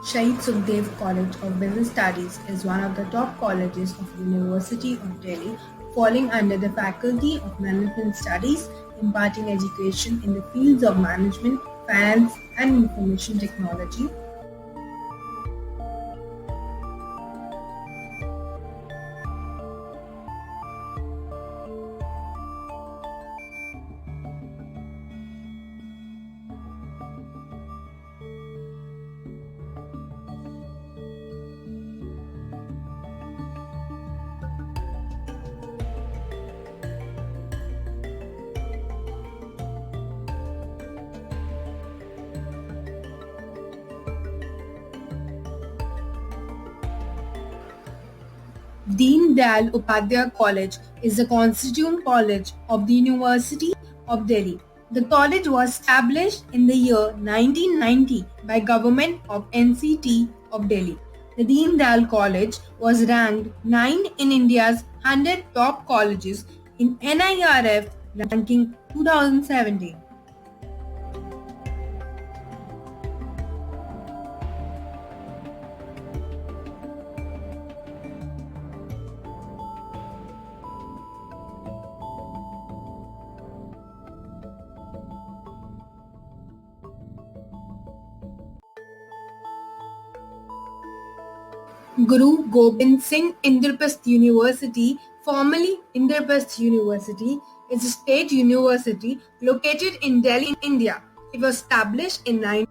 Shahid Sukhdev College of Business Studies is one of the top colleges of the University of Delhi, falling under the Faculty of Management Studies, imparting education in the fields of management, finance, and information technology. Deen Dayal Upadhyaya College is the constituent college of the University of Delhi. The college was established in the year 1990 by Government of NCT of Delhi. The Deen Dayal College was ranked 9 in India's 100 top colleges in NIRF ranking 2017. Guru Gobind Singh Indraprasth University, formerly Indraprasth University, is a state university located in Delhi, India. It was established in 19.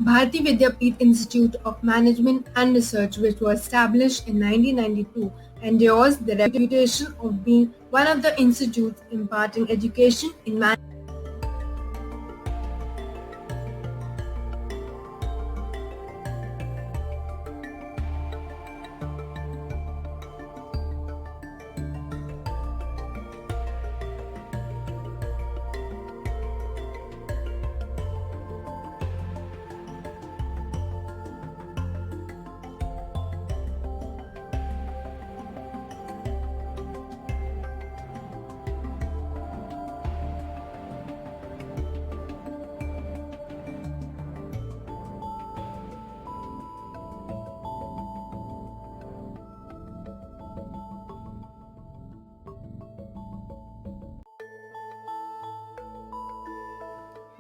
Bharati Vidyapeeth Institute of Management and Research, which was established in 1992, enjoys the reputation of being one of the institutes imparting education in management.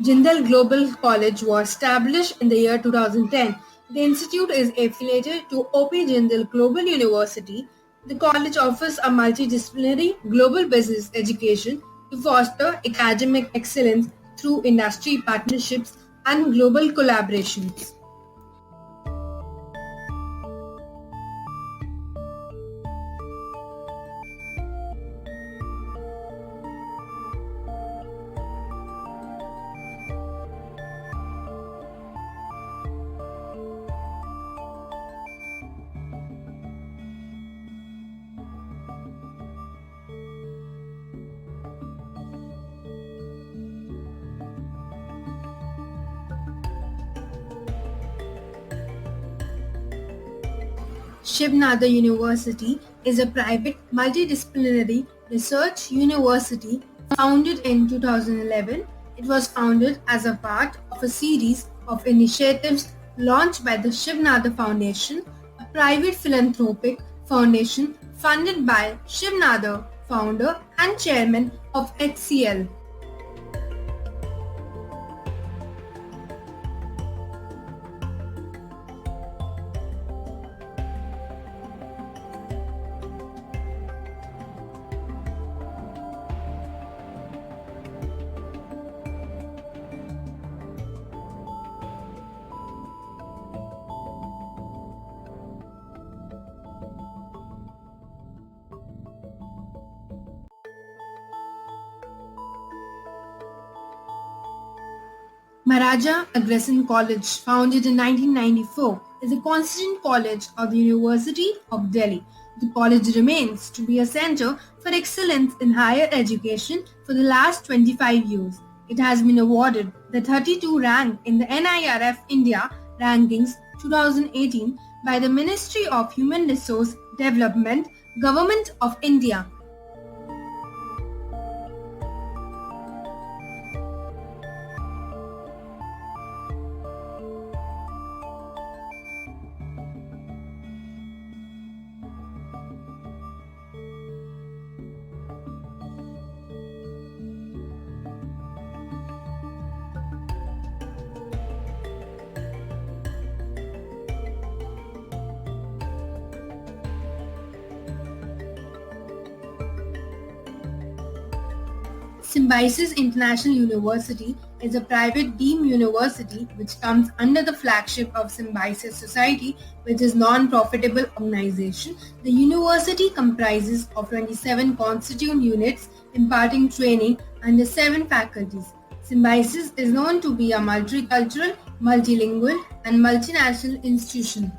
Jindal Global College was established in the year 2010. The institute is affiliated to OP Jindal Global University. The college offers a multidisciplinary global business education to foster academic excellence through industry partnerships and global collaborations. Shiv Nada University is a private multidisciplinary research university founded in 2011. It was founded as a part of a series of initiatives launched by the Shiv Nada Foundation, a private philanthropic foundation funded by Shiv Nada, founder and chairman of HCL. Maharaja Agrasen College, founded in 1994, is a constituent college of the University of Delhi. The college remains to be a center for excellence in higher education for the last 25 years. It has been awarded the 32 rank in the NIRF India Rankings 2018 by the Ministry of Human Resource Development, Government of India. Symbiosis International University is a private deemed university which comes under the flagship of Symbiosis Society, which is a non-profitable organization. The university comprises of 27 constituent units imparting training under 7 faculties. Symbiosis is known to be a multicultural, multilingual and multinational institution.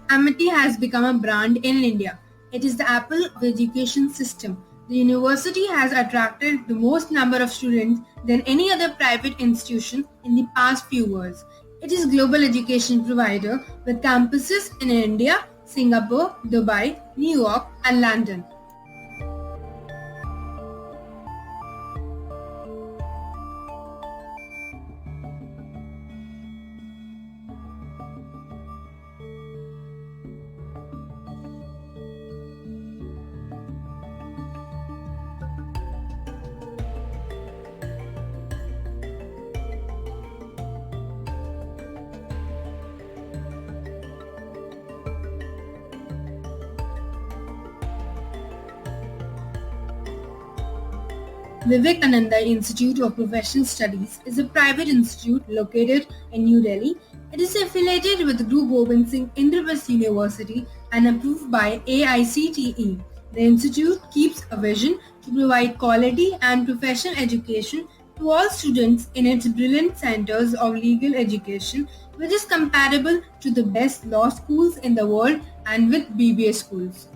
Amity has become a brand in India. It is the Apple of the education system. The university has attracted the most number of students than any other private institution in the past few years. It is a global education provider with campuses in India, Singapore, Dubai, New York and London. Vivekananda Institute of Professional Studies is a private institute located in New Delhi. It is affiliated with Guru Gobind Singh Indraprasth University and approved by AICTE. The institute keeps a vision to provide quality and professional education to all students in its brilliant centers of legal education, which is comparable to the best law schools in the world and with BBA schools.